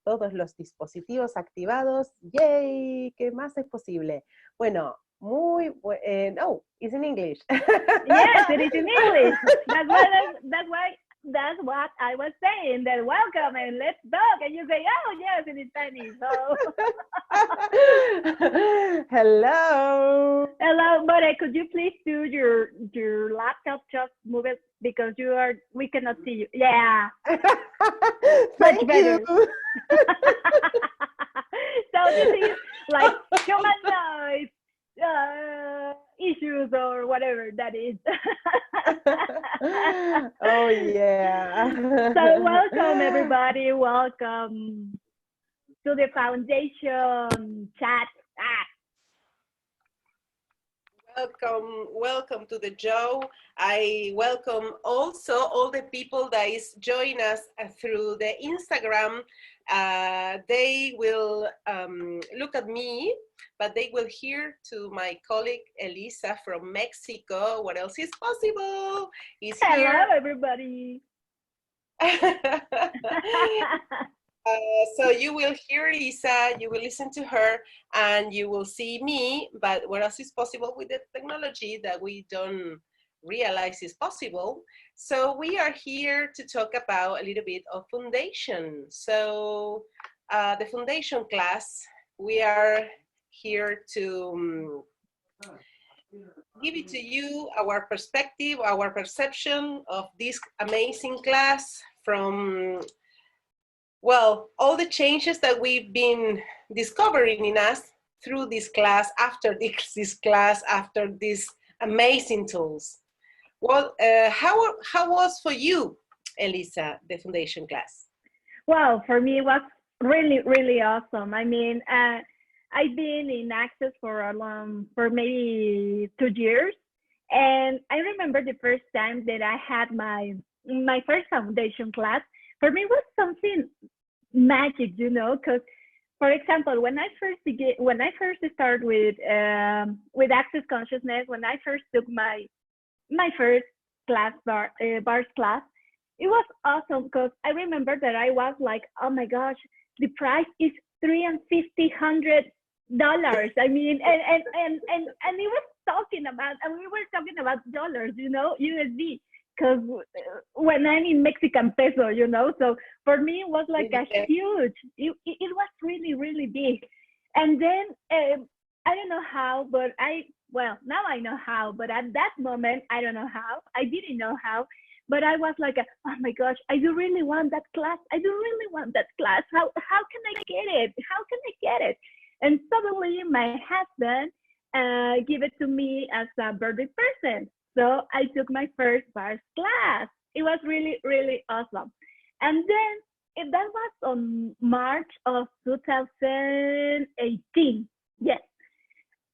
todos los dispositivos activados. ¡Yay! ¿Qué más es posible? Bueno, no, it's in English. Yes, it is in English. That's what I was saying. That welcome and let's talk. And you say, oh yes, it is Spanish. So Hello. hello, More, could you please do your laptop? Just move it because we cannot see you. Yeah. Much Thank better. you. So this is like human noise issues or whatever that is. Oh yeah. So welcome everybody. Welcome to the foundation chat. Welcome to the show. I welcome also all the people that is joining us through the Instagram. They will look at me, but they will hear to my colleague Elisa from Mexico. What else is possible? Is Hello here. everybody. So you will hear Lisa, you will listen to her, and you will see me, but what else is possible with the technology that we don't realize is possible? So we are here to talk about a little bit of foundation. So the foundation class, we are here to give it to you, our perspective, our perception of this amazing class from well, all the changes that we've been discovering in us through this class, after this class, after these amazing tools. Well, how was for you, Elisa, the foundation class? Well, for me, it was really, really awesome. I mean, I've been in Access for maybe 2 years, and I remember the first time that I had my first foundation class. For me, it was something magic, you know, because for example, when I first started with Access Consciousness, when I first took my first class bars class, it was awesome because I remember that I was like, oh my gosh, the price is $350. I mean, and it was talking about, and we were talking about dollars, you know, USD. Because when I'm in Mexican peso, you know, so for me it was like a huge, it was really, really big. And then I don't know how, but now I know how, but at that moment, I don't know how, I didn't know how, but I was like, oh my gosh, I do really want that class. I do really want that class. How can I get it? How can I get it? And suddenly my husband gave it to me as a birthday present. So I took my first bars class. It was really, really awesome. And then that was on March of 2018. Yes.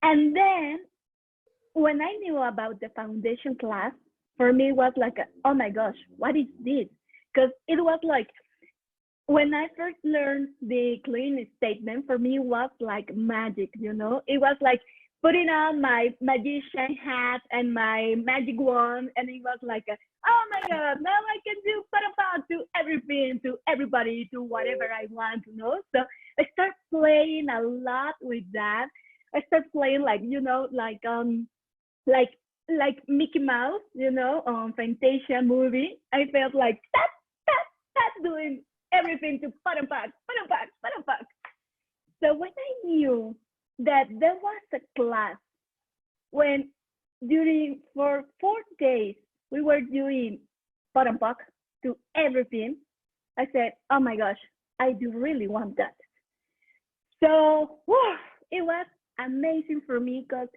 And then when I knew about the foundation class, for me it was like, oh my gosh, what is this? Because it was like, when I first learned the clean statement, for me it was like magic, you know? It was like putting on my magician hat and my magic wand, and it was like, oh my God, now I can do to everything, to everybody, to whatever I want, you know? So I started playing a lot with that. I started playing like, you know, like Mickey Mouse, you know, on Fantasia movie. I felt like that doing everything to button pack. So when I knew that there was a class when for 4 days we were doing bottom pack to everything, I said, oh my gosh, I do really want that. So it was amazing for me, because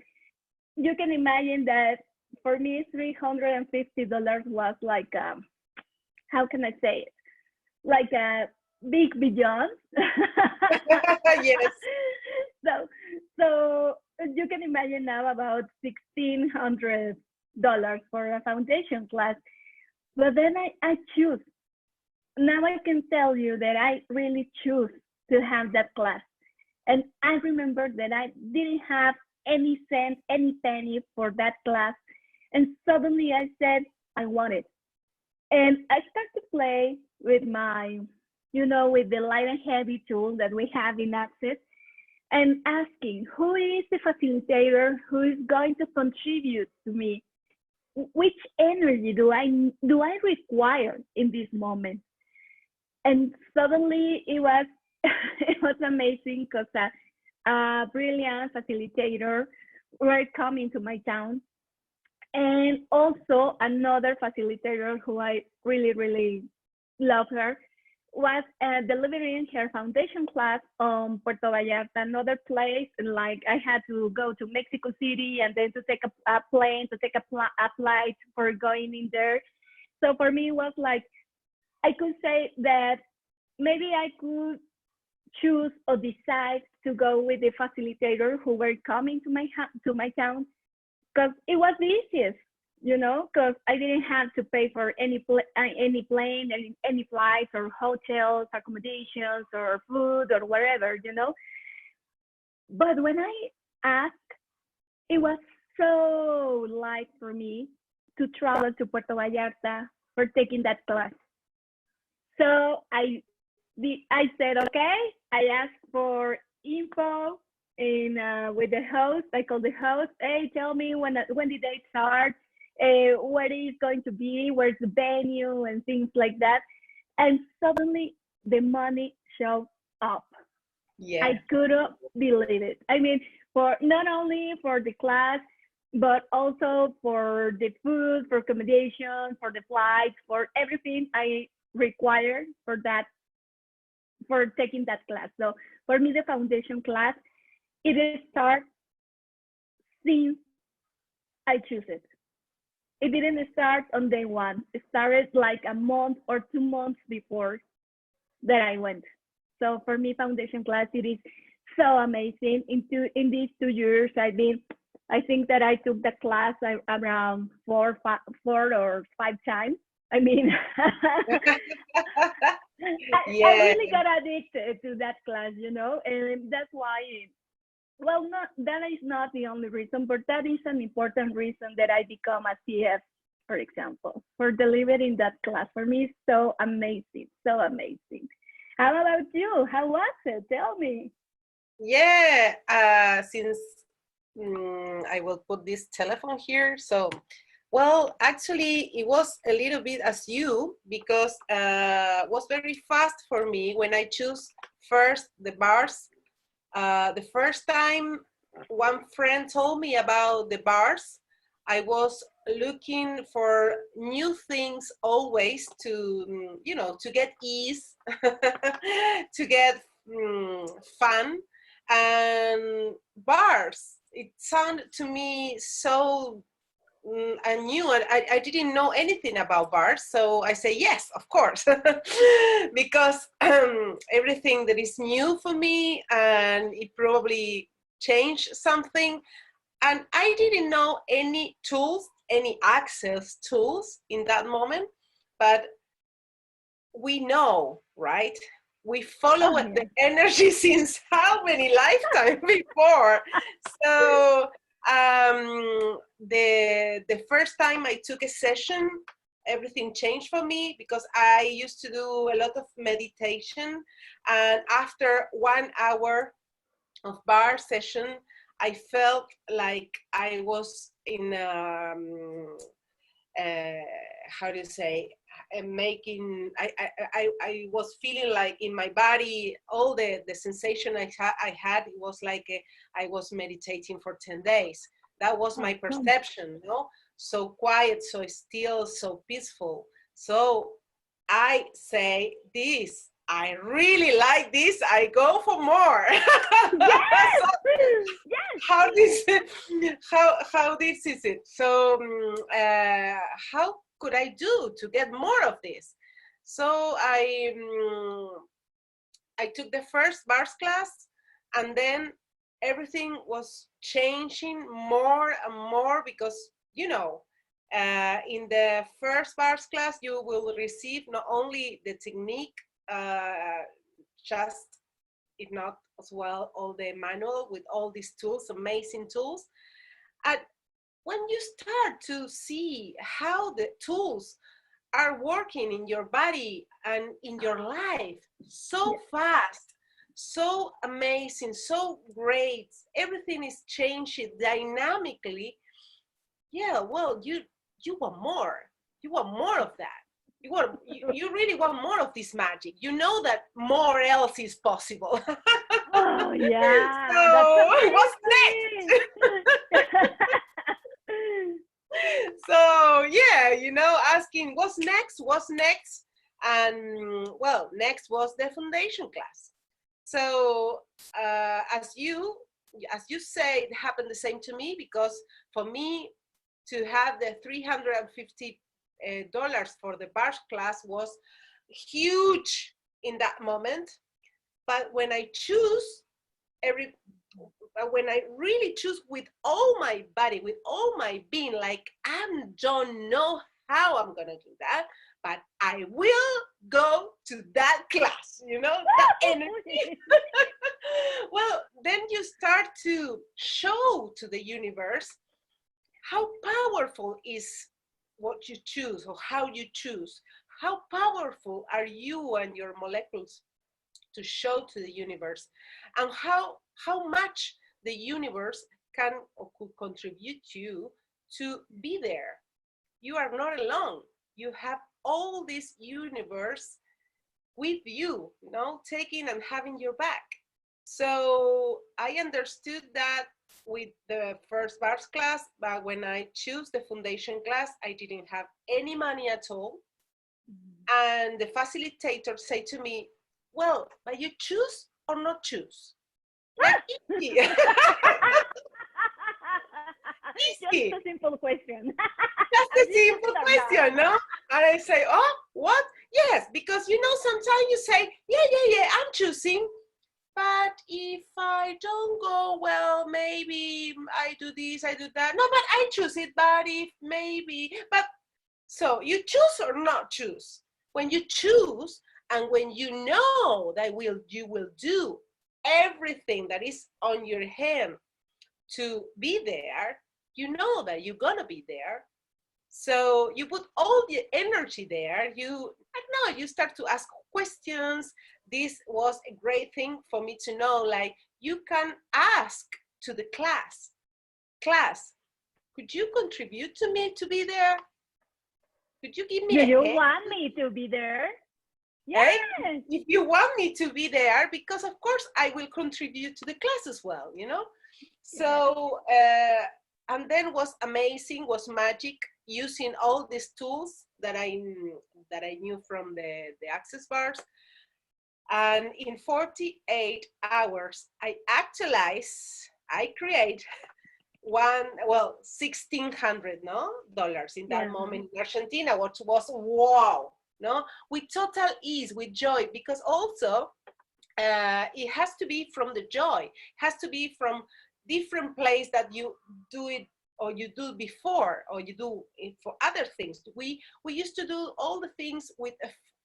you can imagine that for me $350 was like how can I say it, like a big beyond. Yes. So you can imagine now about $1,600 for a foundation class. But then I choose. Now I can tell you that I really choose to have that class. And I remember that I didn't have any cent, any penny for that class. And suddenly I said, I want it. And I started to play with my with the light and heavy tool that we have in Access, and asking who is the facilitator who is going to contribute to me, which energy do I require in this moment. And suddenly it was it was amazing because a brilliant facilitator were coming to my town, and also another facilitator who I really really love her was delivering her foundation class on Puerto Vallarta, another place. Like I had to go to Mexico City and then to take a plane, to take a flight for going in there. So for me, it was like, I could say that maybe I could choose or decide to go with the facilitator who were coming to my town, because it was the easiest, because I didn't have to pay for any plane, any flights or hotels, accommodations or food or whatever. But when I asked, it was so light for me to travel to Puerto Vallarta for taking that class. So I said, okay, I asked for info with the host. I called the host, hey, tell me when the date starts, where it is going to be, where's the venue and things like that. And suddenly the money showed up. Yeah. I couldn't believe it. I mean, for not only for the class, but also for the food, for accommodation, for the flights, for everything I required for taking that class. So for me, the foundation class, it starts since I choose it. It didn't start on day one. It started like a month or 2 months before that I went. So for me, foundation class, it is so amazing. In these 2 years, I think that I took the class around four or five times. I mean, Yeah. I really got addicted to that class, and that's why, well, that is not the only reason, but that is an important reason that I become a CF, for example, for delivering that class. For me, it's so amazing, so amazing. How about you? How was it? Tell me. Yeah, since I will put this telephone here. So, well, actually, it was a little bit as you, because it was very fast for me when I choose first the bars. The first time one friend told me about the bars, I was looking for new things always to, to get ease, to get fun. And bars, it sounded to me so I knew it. I didn't know anything about bars, so I say yes, of course, because everything that is new for me, and it probably changed something. And I didn't know any tools, any access tools in that moment, but we know, right? We follow Oh, the yeah. energy since how many lifetimes before. So the first time I took a session, everything changed for me, because I used to do a lot of meditation, and after 1 hour of bar session, I felt like I was in how do you say, making I was feeling like in my body all the sensation I had, it was like I was meditating for 10 days. That was my Awesome. perception, so quiet, so still, so peaceful. So I say this, I really like this, I go for more. Yes. So Yes. how this how this is it, so how could I do to get more of this? So I took the first bars class, and then everything was changing more and more, because in the first bars class you will receive not only the technique, just if not as well all the manual with all these tools, amazing tools. And when you start to see how the tools are working in your body and in your life so fast, so amazing, so great. Everything is changing dynamically. Yeah, well, you want more. You want more of that. You really want more of this magic. You know that more else is possible. Oh yeah, that's So what's amazing. next? So yeah, you know, asking what's next, and well, next was the foundation class. So as you say, it happened the same to me, because for me to have the $350 for the bars class was huge in that moment. But when I choose when I really choose with all my body, with all my being, like I don't know how I'm gonna do that, but I will go to that class, you know, that energy. Well, then you start to show to the universe how powerful is what you choose, or how you choose. How powerful are you and your molecules to show to the universe, and how much the universe can or could contribute you to be there. You are not alone. You have all this universe with you, you know, taking and having your back. So I understood that with the first bars class, but when I choose the foundation class, I didn't have any money at all. And the facilitator said to me, well, but you choose or not choose? Like easy. Just Easy. a simple question. Just a simple question, no? And I say, oh, what? Yes, because you know, sometimes you say, yeah, I'm choosing. But if I don't go, well, maybe I do this, I do that. No, but I choose it, but if maybe, but so you choose or not choose. When you choose, and when you know that you will do everything that is on your hand to be there, you know that you're gonna be there. So you put all the energy there. I don't know, you start to ask questions. This was a great thing for me to know. Like, you can ask to the class, could you contribute to me to be there? Could you give me Do a you hand? want me to be there? Hey, Yes. if you want me to be there, because of course I will contribute to the class as well, you know? So, and then was amazing, was magic, using all these tools that I knew from the access bars. And in 48 hours, I create $1,600 dollars in that moment in Argentina, which was wow, no, with total ease, with joy, because also it has to be from the joy, it has to be from different place that you do it, or you do before, or you do it for other things. We used to do all the things with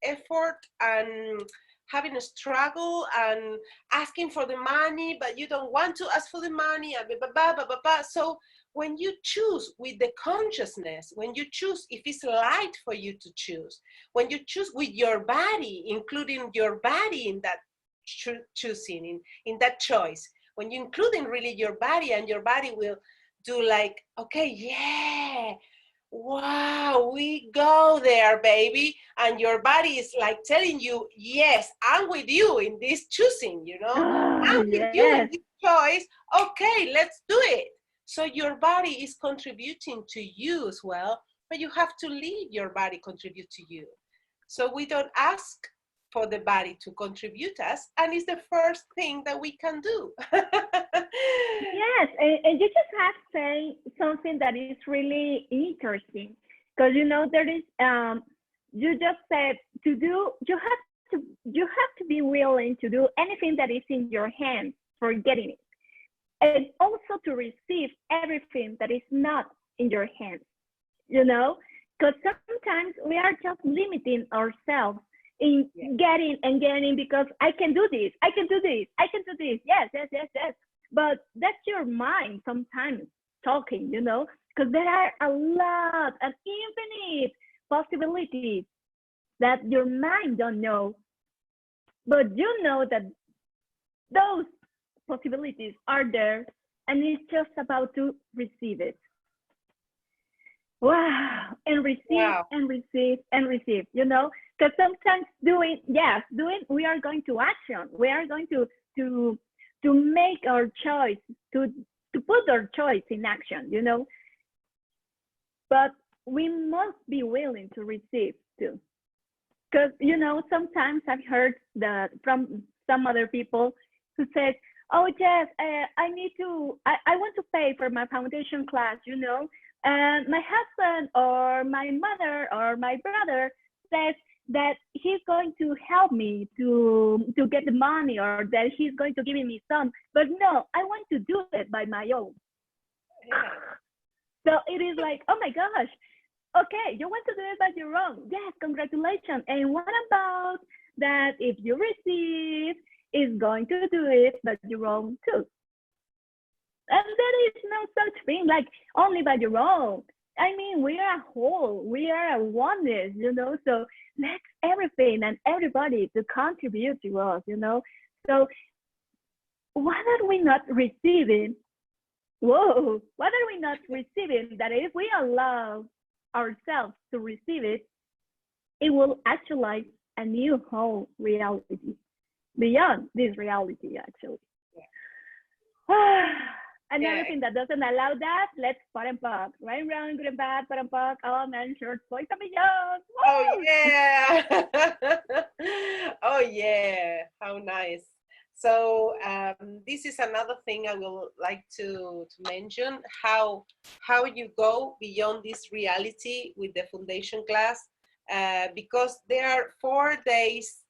effort and having a struggle and asking for the money, but you don't want to ask for the money, and blah, blah, blah, blah, blah. So when you choose with the consciousness, when you choose, if it's light for you to choose, when you choose with your body, including your body in that choosing, in that choice, when you including really your body, and your body will do like, okay, yeah, wow, we go there, baby. And your body is like telling you, yes, I'm with you in this choosing, you know, Oh, I'm with you in yes. this choice. Okay, let's do it. So your body is contributing to you as well, but you have to leave your body contribute to you. So we don't ask for the body to contribute us, and it's the first thing that we can do. Yes, and you just have to say something that is really interesting, because you know there is you just said to do, you have to be willing to do anything that is in your hands for getting it, and also to receive everything that is not in your hands, you know, because sometimes we are just limiting ourselves in getting and getting, because I can do this, I can do this, I can do this, yes. But that's your mind sometimes talking, you know, because there are a lot, an infinite possibilities that your mind don't know, but you know that those possibilities are there, and it's just about to receive it. Wow, and receive Wow. and receive and receive, you know, because sometimes doing, yes, doing, we are going to action. We are going to to make our choice, to to put our choice in action, you know. But we must be willing to receive too. Because, you know, sometimes I've heard that from some other people who said, oh, Jess, I need to, I want to pay for my foundation class, you know, and my husband or my mother or my brother says that he's going to help me to get the money, or that he's going to give me some, but no, I want to do it by my own. Yeah. So it is like, oh my gosh, okay, you want to do it by your own. Yes, congratulations. And what about that if you receive, is going to do it by your own too? And there is no such thing like only by your own. I mean, we are a whole, we are a oneness, you know, so let's everything and everybody to contribute to us, you know. So what are we not receiving? Whoa, what are we not receiving that if we allow ourselves to receive it, it will actualize a new whole reality beyond this reality, actually. Yeah. Another thing that doesn't allow that, let's pot and pock. Right, round, good and bad, pot and pock, all men, short, boys, and beyond. Oh, yeah. Oh, yeah. How nice. So this is another thing I will like to mention, how you go beyond this reality with the foundation class, because there are 4 days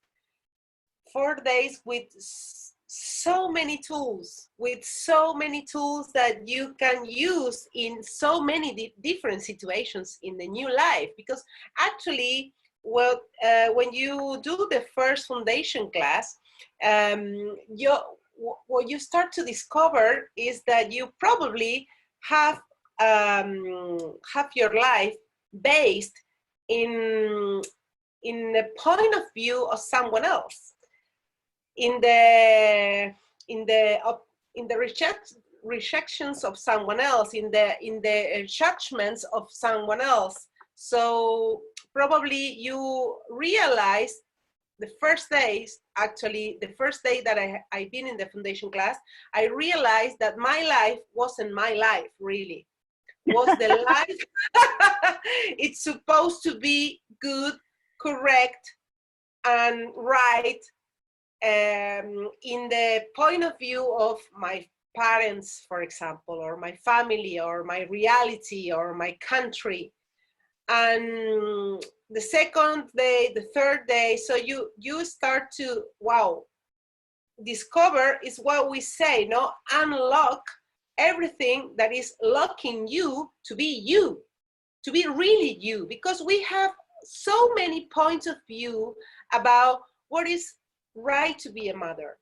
with so many tools, that you can use in so many different situations in the new life. Because actually, well, when you do the first foundation class, what you start to discover is that you probably have your life based in the point of view of someone else, in the rejections of someone else, in the judgments of someone else. So probably you realize the first day that I've been in the foundation class, I realized that my life wasn't my life, really. Was the life it's supposed to be good, correct, and right, in the point of view of my parents, for example, or my family, or my reality, or my country. And the second day, the third day, so you start to, wow, discover is what we say, no? Unlock everything that is locking you to be you, to be really you, because we have so many points of view about what is right to be a mother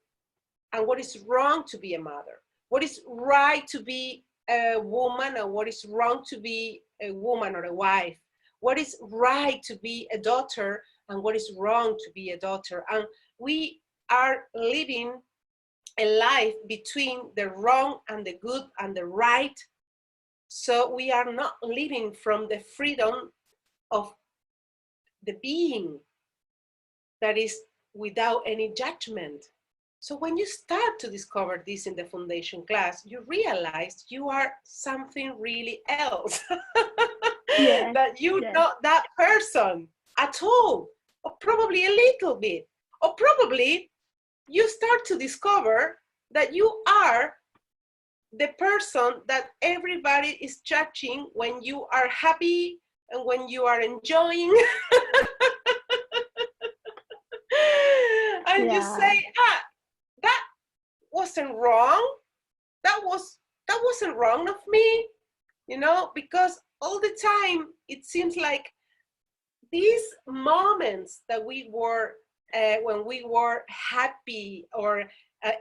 and what is wrong to be a mother, what is right to be a woman and what is wrong to be a woman or a wife, what is right to be a daughter and what is wrong to be a daughter. And we are living a life between the wrong and the good and the right. So we are not living from the freedom of the being that is without any judgment. So when you start to discover this in the foundation class, you realize you are something really else. Yes, That you're yes. not that person at all, or probably a little bit, or probably you start to discover that you are the person that everybody is judging when you are happy and when you are enjoying. And you say, that wasn't wrong. That wasn't wrong of me, you know, because all the time it seems like these moments that we were when we were happy or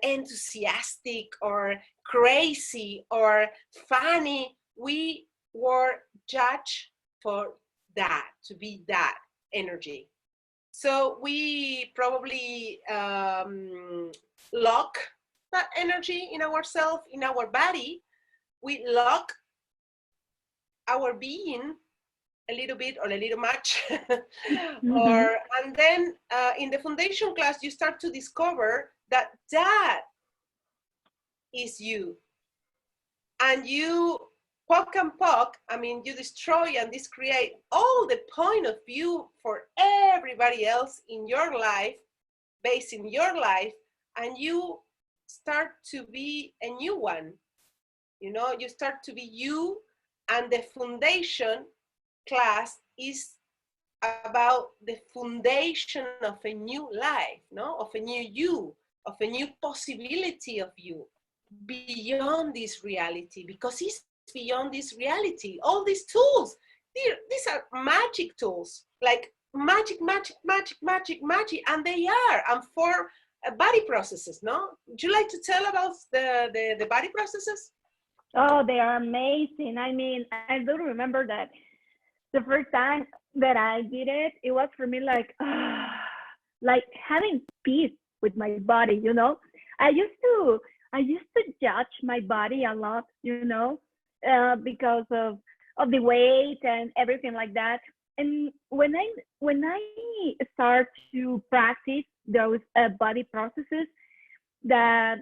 enthusiastic or crazy or funny, we were judged for that, to be that energy. So we probably lock that energy in ourselves, in our body. We lock our being a little bit or a little much. Mm-hmm. And then in the foundation class, you start to discover that that is you. And you poke and poke, I mean, you destroy and discreate all the point of view for everybody else in your life, based in your life, and you start to be a new one. You know, you start to be you, and the foundation class is about the foundation of a new life, no, of a new you, of a new possibility of you beyond this reality, because it's beyond this reality. All these tools, these are magic tools, like magic, magic, magic, magic, magic, and they are, and for body processes, no? Would you like to tell about the body processes? Oh, they are amazing. I mean, I do remember that the first time that I did it, it was for me like, like having peace with my body, you know. I used to, I used to judge my body a lot, you know, because of the weight and everything like that. And when I start to practice those body processes that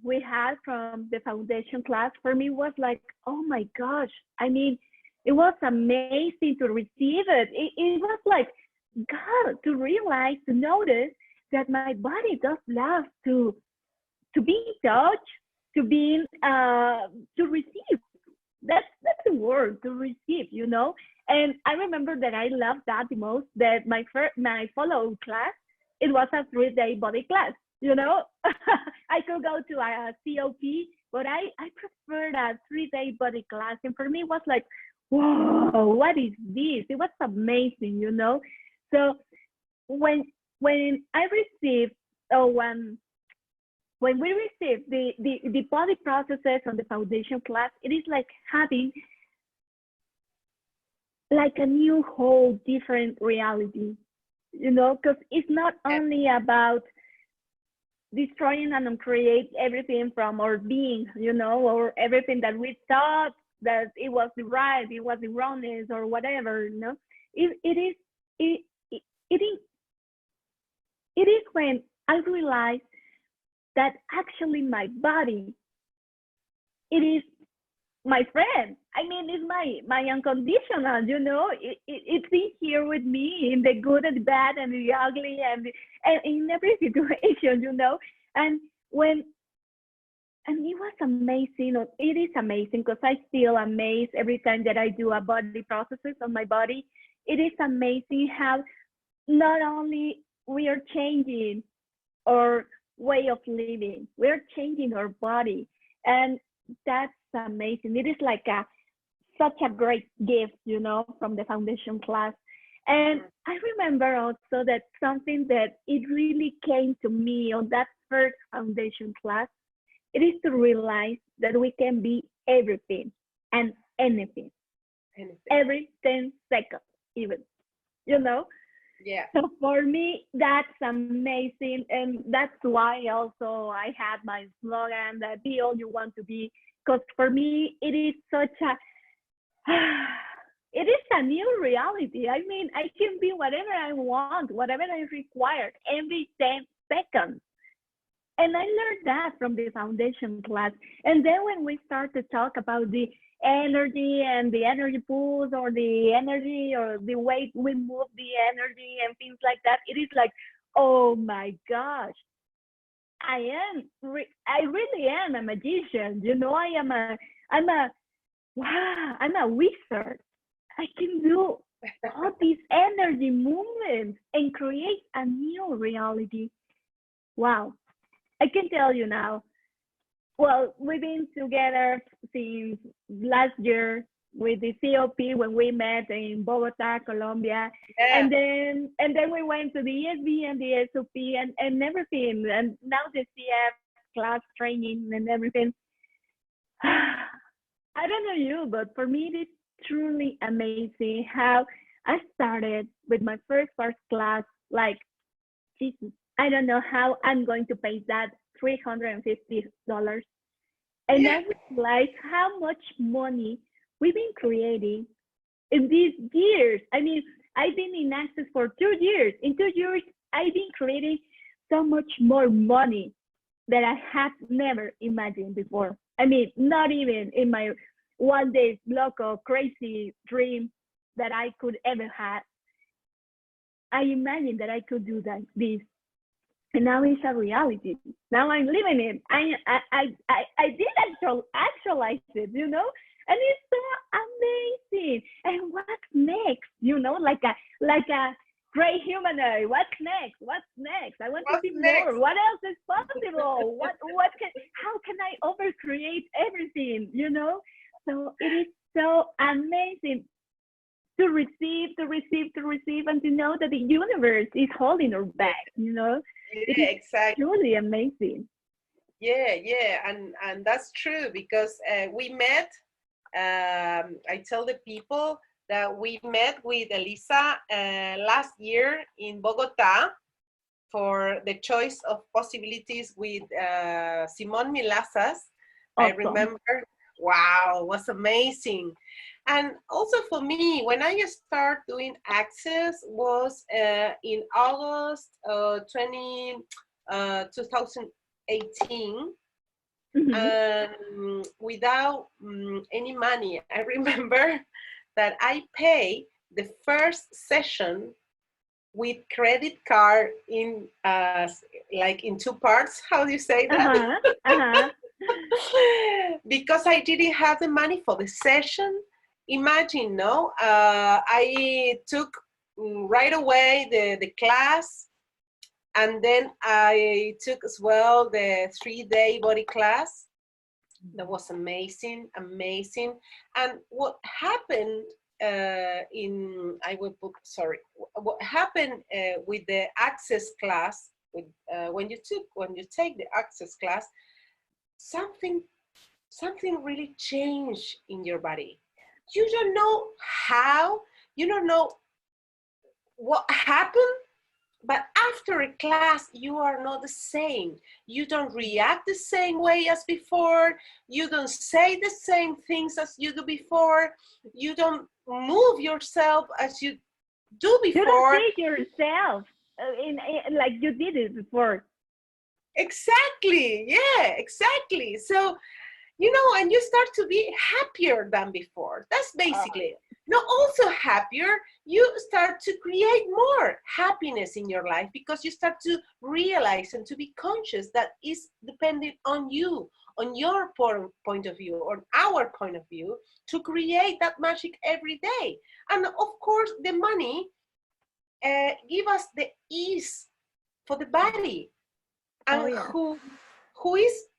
we had from the foundation class, for me was like, oh my gosh. I mean, it was amazing to receive it. It was like, God, to realize, to notice that my body does love to be touched, to be to receive. That's the word, to receive, you know. And I remember that I loved that the most. That my follow class, it was a 3-day body class. You know, I could go to a COP, but I preferred a 3-day body class. And for me, it was like, whoa, what is this? It was amazing, you know. So when when I received, or when we receive the body processes on the foundation class, it is like having like a new whole different reality, you know, because it's not only about destroying and create everything from our being, you know, or everything that we thought that it was the right, it was the wrongness or whatever, you know. It is it, it, it is it is when I realized that actually my body, it is my friend. I mean, it's my unconditional, you know. It's in here with me in the good and the bad and the ugly and in every situation, you know. And when and it was amazing. It is amazing because I feel amazed every time that I do a body processes on my body. It is amazing how not only we are changing our way of living, we're changing our body, and that's amazing. It is like a such a great gift, you know, from the foundation class. And I remember also that something that it really came to me on that first foundation class, it is to realize that we can be everything and anything, Anything. every 10 seconds, even, you know? Yeah. So for me, that's amazing. And that's why also I had my slogan that be all you want to be. Because for me, it is such a, it is a new reality. I mean, I can be whatever I want, whatever I require every 10 seconds. And I learned that from the foundation class. And then when we start to talk about the energy and the energy pools or the energy or the way we move the energy and things like that, it is like, oh my gosh, I really am a magician. You know, I'm a, wow, I'm a wizard. I can do all these energy movements and create a new reality. Wow. I can tell you now. Well, we've been together since last year with the COP when we met in Bogota, Colombia, Yeah. and then we went to the ESB and the SOP and everything, and now the CF class training and everything. I don't know you, but for me it is truly amazing how I started with my first class, like, Jesus, I don't know how I'm going to pay that $350. And Yeah. I realized how much money we've been creating in these years. I mean, I've been in Access for 2 years. In 2 years, I've been creating so much more money that I have never imagined before. I mean, not even in my one day loco crazy dream that I could ever have. I imagined that I could do that this, and now it's a reality. Now I'm living it. I did actualize it, and it's so amazing. And what's next? Like a great humanoid. What's next? What's next? I want to What's see next? more. What else is possible? How can I overcreate everything? So it is so amazing to receive, and to know that the universe is holding our back. It Yeah, is exactly. truly amazing. Yeah, yeah, and that's true because we met. I tell the people that we met with Elisa last year in Bogota for the choice of possibilities with Simon Milazas. I Awesome. remember, wow, it was amazing. And also for me, when I start doing Access was in August 2018, Mm-hmm. and without any money. I remember that I pay the first session with credit card in like in two parts. How do you say that? Uh-huh. Uh-huh. Because I didn't have the money for the session. Imagine, no? I took right away the class, and then I took as well the 3-day body class. That was amazing, amazing. And what happened I will put, sorry, what happened with the access class, with when you take the access class, something really changed in your body. You don't know how, you don't know what happened, but after a class, you are not the same. You don't react the same way as before. You don't say the same things as you do before. You don't move yourself as you do You don't before. see yourself in like you did it before. Exactly. Yeah, exactly. So, and you start to be happier than before. That's Uh, basically it. Not also happier, you start to create more happiness in your life because you start to realize and to be conscious that is dependent on you, on your point of view, on our point of view, to create that magic every day. And of course, the money give us the ease for the body, oh and yeah. who is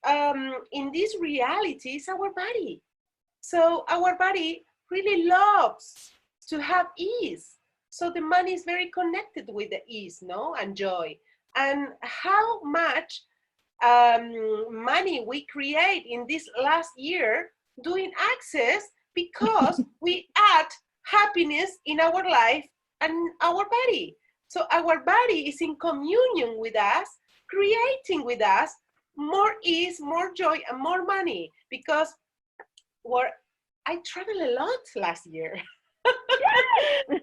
in this reality is our body. So our body really loves to have ease. So the money is very connected with the ease, no, and joy. And how much money we create in this last year doing access because we add happiness in our life and our body. So our body is in communion with us, creating with us more ease, more joy, and more money because we're I traveled a lot last year. Yes. And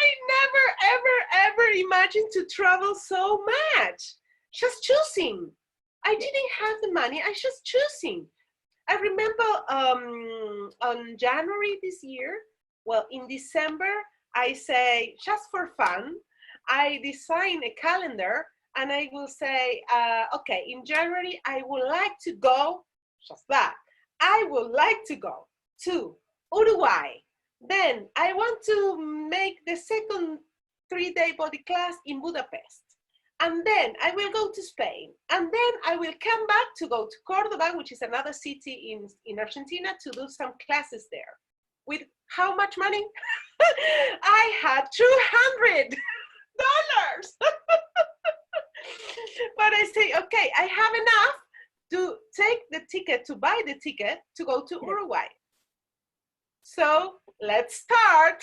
I never, ever, ever imagined to travel so much. Just choosing. I didn't have the money, I just choosing. I remember on January this year, well, in December, I say, just for fun, I design a calendar and I will say, okay, in January, I would like to go, just that. I would like to go to Uruguay. Then I want to make the second 3-day body class in Budapest. And then I will go to Spain. And then I will come back to go to Cordoba, which is another city in Argentina, to do some classes there. With how much money? I had $200. But I say, okay, I have enough to take the ticket, to buy the ticket to go to Yes. Uruguay. So let's start.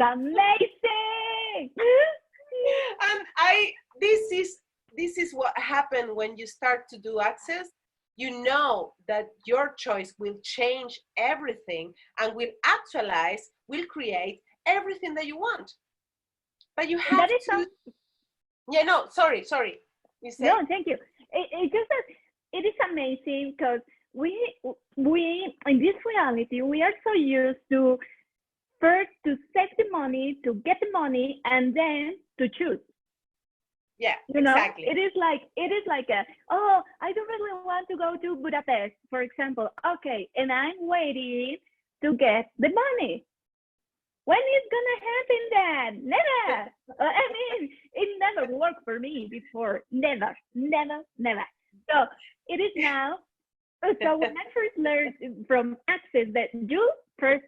amazing. And this is what happened when you start to do access. You know that your choice will change everything and will actualize, will create everything that you want. But you have to. Yeah, no, sorry. You say? No, thank you. It just that it is amazing because we in this reality we are so used to first to save the money, to get the money, and then to choose. Yeah, you know, exactly. it is like a, oh, I don't really want to go to Budapest, for example. Okay, and I'm waiting to get the money. When is gonna happen that? Never. I mean, it never worked for me before. Never. So it is now. So when I first learned from Access that the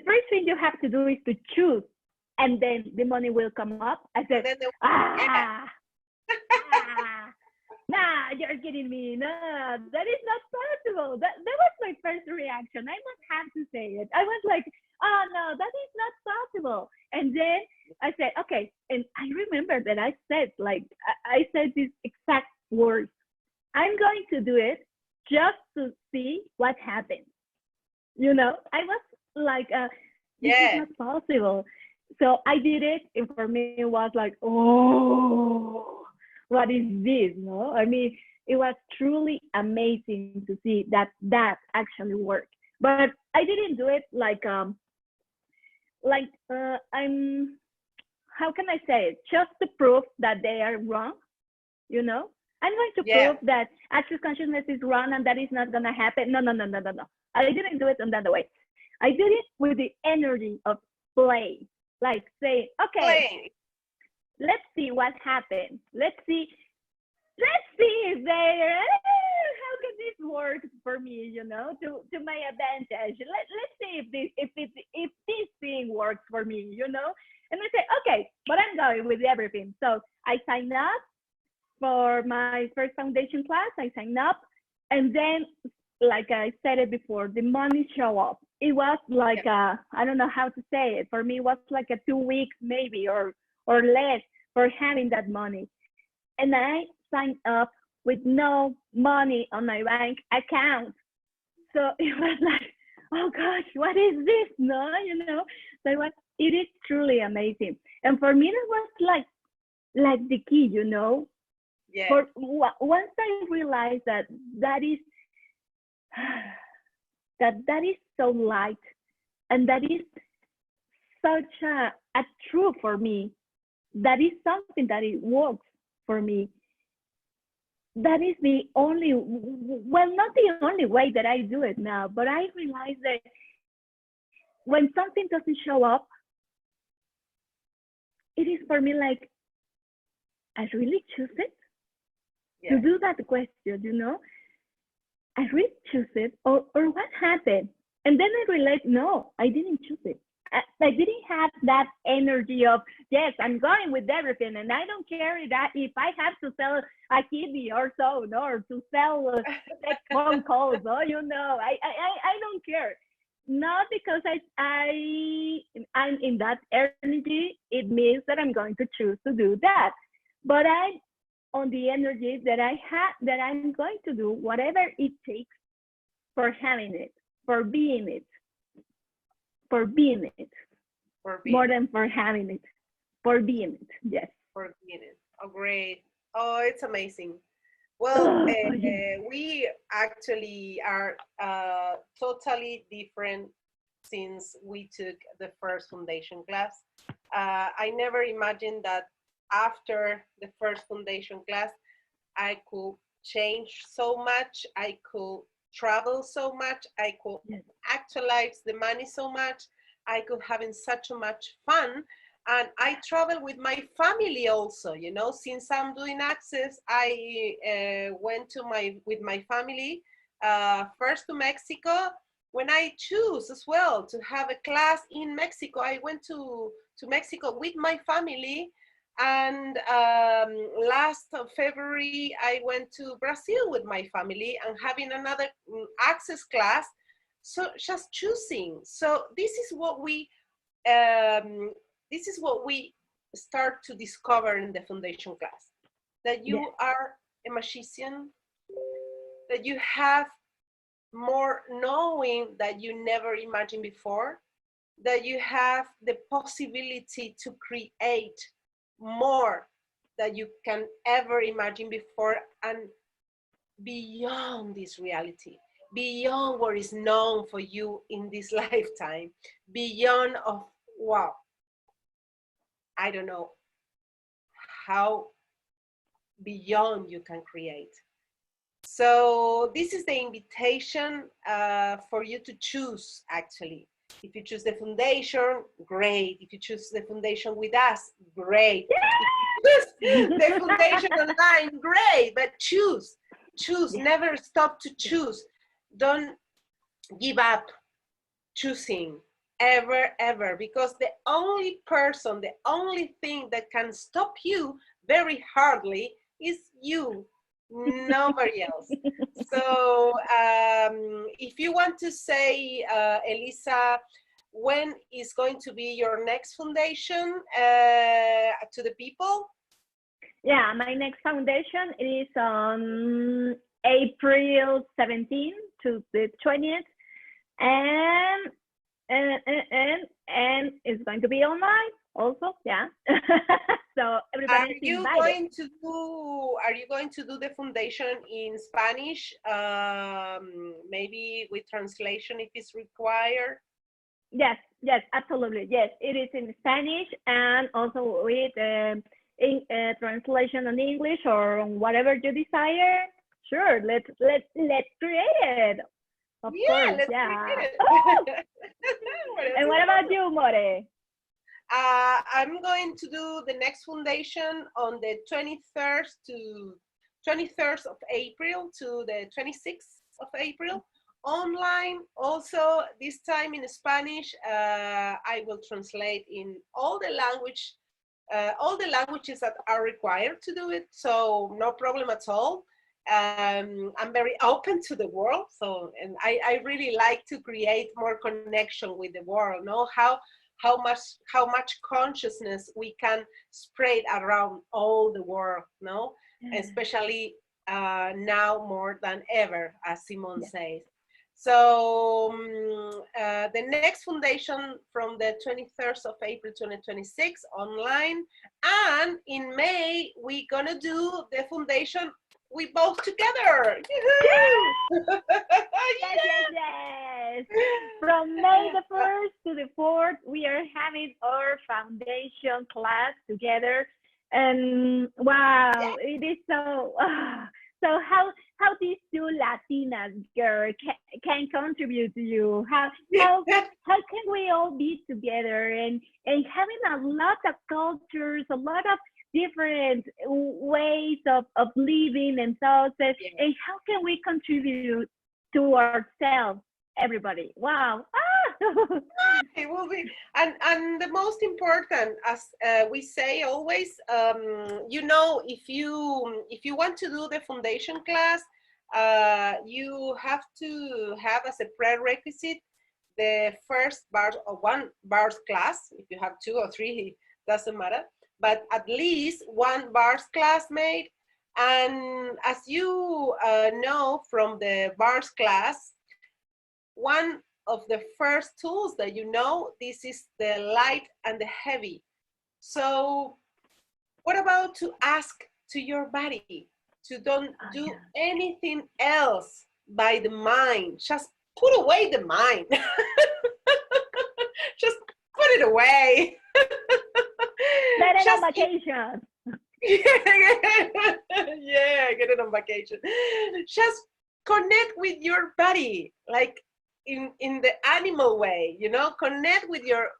first thing you have to do is to choose, and then the money will come up. I said, nah, you're kidding me. No, that is not possible. That was my first reaction. I must have to say it. I was like, oh no, that is not possible. And then I said, okay. And I remember that I said these exact words. I'm going to do it just to see what happens. You know, I was like, this is not possible. So I did it, and for me it was like, oh, what is this? No, I mean, it was truly amazing to see that actually worked. But I didn't do it I'm, how can I say it? Just to prove that they are wrong, you know? I'm going to prove that access consciousness is wrong and that is not gonna happen. No. I didn't do it in that way. I did it with the energy of play. Like say, okay, let's see what happens. Let's see if how can this work for me, you know, to my advantage. Let's see if this thing works for me, you know. And I say, okay, but I'm going with everything. So I signed up for my first foundation class. I signed up, and then, like I said it before, the money show up. It was like I don't know how to say it. For me, it was like a 2 weeks maybe or less for having that money. And I signed up with no money on my bank account. So it was like, oh gosh, what is this? No, you know. So it is truly amazing. And for me, that was like the key, you know. Yeah. For once I realized that is that is so light, and that is such a truth for me. That is something that it works for me. That is the only, well, not the only way that I do it now, but I realize that when something doesn't show up, it is for me like, I really choose it to do that question, you know? I really choose it, or what happened? And then I realized, no, I didn't choose it. I didn't have that energy of, yes, I'm going with everything, and I don't care that if I have to sell a kidney or so, no, or to sell phone calls, no, you know, I don't care. Not because I'm in that energy, it means that I'm going to choose to do that. But I'm on the energy that I have, that I'm going to do whatever it takes for having it, for being it, more than for having it, for being it. Yes. For being it. Oh, great. Oh, it's amazing. Well, we actually are totally different since we took the first foundation class. I never imagined that after the first foundation class, I could change so much. I could travel so much. I could actualize the money so much. I could having such much fun. And I travel with my family also, you know, since I'm doing access, I went with my family first to Mexico. When I choose as well to have a class in Mexico, I went to Mexico with my family. And last February, I went to Brazil with my family and having another access class. So just choosing. So this is what we this is what we start to discover in the foundation class, that you are a magician, that you have more knowing that you never imagined before, that you have the possibility to create more that you can ever imagine before, and beyond this reality, beyond what is known for you in this lifetime, beyond of, wow, I don't know how beyond you can create. So this is the invitation for you to choose, actually. If you choose the foundation, great. If you choose the foundation with us, great. If you choose the foundation online, great. But choose, never stop to choose. Don't give up choosing, ever, ever, because the only person, the only thing that can stop you very hardly is you, nobody else. So if you want to say, Elisa, when is going to be your next foundation to the people? Yeah, my next foundation is on April 17th to the 20th, and it's going to be online also. Yeah. So everybody's invited. Are you going to do the foundation in Spanish? Maybe with translation if it's required? Yes, absolutely. Yes, it is in Spanish and also with translation in English or whatever you desire. Sure, let's create it. Of course, let's yeah. create it. And what about you, More? I'm going to do the next foundation on the 23rd of April to the 26th of April. Online, also this time in Spanish. I will translate in all the languages that are required to do it, so no problem at all. I'm very open to the world, so, and I really like to create more connection with the world. Know how much consciousness we can spread around all the world, no? Especially now more than ever, as Simone says. So the next foundation from the 23rd of April 2026 online, and in May we're gonna do the foundation we both together. Yes. From May the 1st to the 4th, we are having our foundation class together, and wow, it is so. So how these two Latinas girls can contribute to you? How can we all be together and having a lot of cultures, a lot of different ways of living and thoughts, and how can we contribute to ourselves, everybody? Wow. It will be, and the most important, as we say always, you know, if you want to do the foundation class, you have to have as a prerequisite the first bar or one bars class. If you have 2 or 3, doesn't matter, but at least one bars class made. And as you know from the bars class, one of the first tools that you know, this is the light and the heavy. So what about to ask to your body to don't do anything else by the mind? Just put away the mind. Just put it away. Let it on vacation. Yeah, get it on vacation. Just connect with your body, like in the animal way, you know, connect with your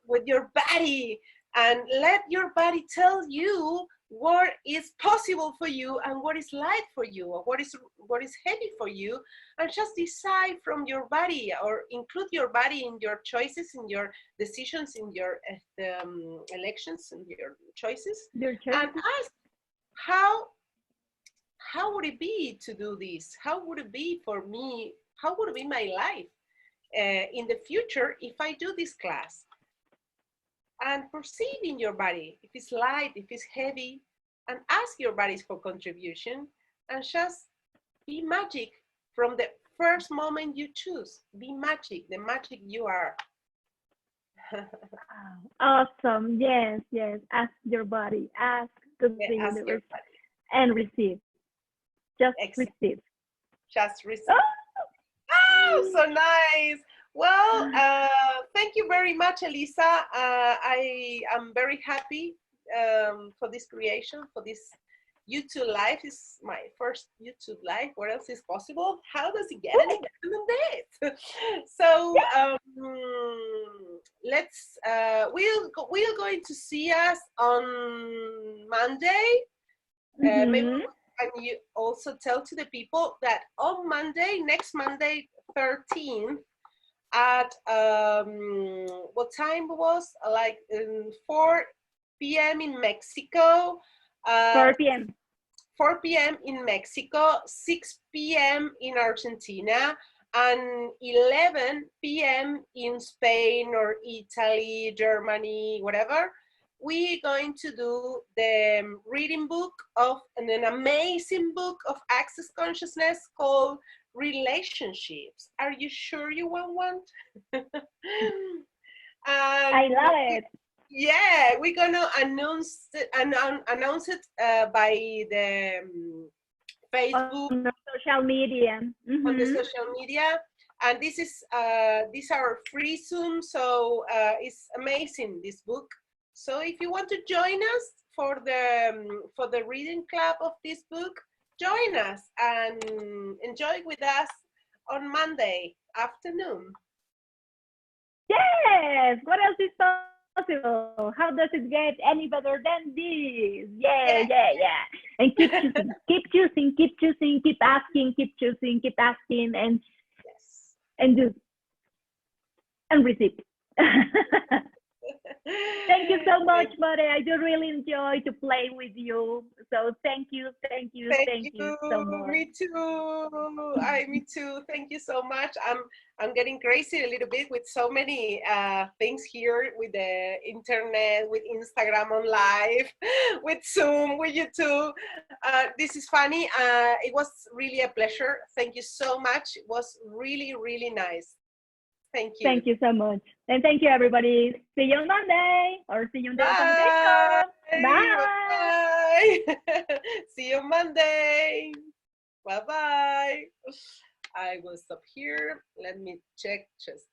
body and let your body tell you what is possible for you and what is light for you, or what is heavy for you, and just decide from your body, or include your body in your choices, in your decisions, in your elections, and your choices. And ask how would it be to do this? How would it be for me? How would it be my life in the future if I do this class? and perceive in your body if it's light, if it's heavy, and ask your bodies for contribution, and just be magic from the first moment you choose. Be magic, the magic you are. Awesome. Yes, yes. Ask your body. Ask to the Yeah, ask your universe body. and receive. Just Excellent. receive. Just receive. Oh! Oh, so nice. Well, thank you very much, Elisa. I am very happy for this creation, for this YouTube live. Is my first YouTube live. What else is possible? How does it get any better than this? So let's. We're going to see us on Monday. Maybe can you also tell to the people that on Monday, next Monday, 13th, at what time was like 4 p.m. in Mexico. 4 p.m. 4 p.m. in Mexico, 6 p.m. in Argentina, and 11 p.m. in Spain or Italy, Germany, whatever. We're going to do the reading book of an amazing book of access consciousness called Relationships. Are you sure you want one? I love it. Yeah, we're gonna announce it by the Facebook, on the social media. on the social media, and this is these are free Zoom, so it's amazing, this book. So if you want to join us for the reading club of this book, join us and enjoy with us on Monday afternoon. Yes. What else is possible? How does it get any better than this? Yeah, yeah, yeah. And keep choosing, keep choosing, keep choosing, keep asking, keep choosing, keep asking, and do and receive. Thank you so much, Mare. I do really enjoy to play with you. So thank you, thank you, thank you so much. Me too. Me too. Thank you so much. I'm getting crazy a little bit with so many things here with the internet, with Instagram on live, with Zoom, with YouTube. This is funny. It was really a pleasure. Thank you so much. It was really, really nice. Thank you. Thank you so much. And thank you, everybody. See you on Monday or see you in the conversation. Bye. Bye. See you Monday. Bye-bye. I will stop here. Let me check just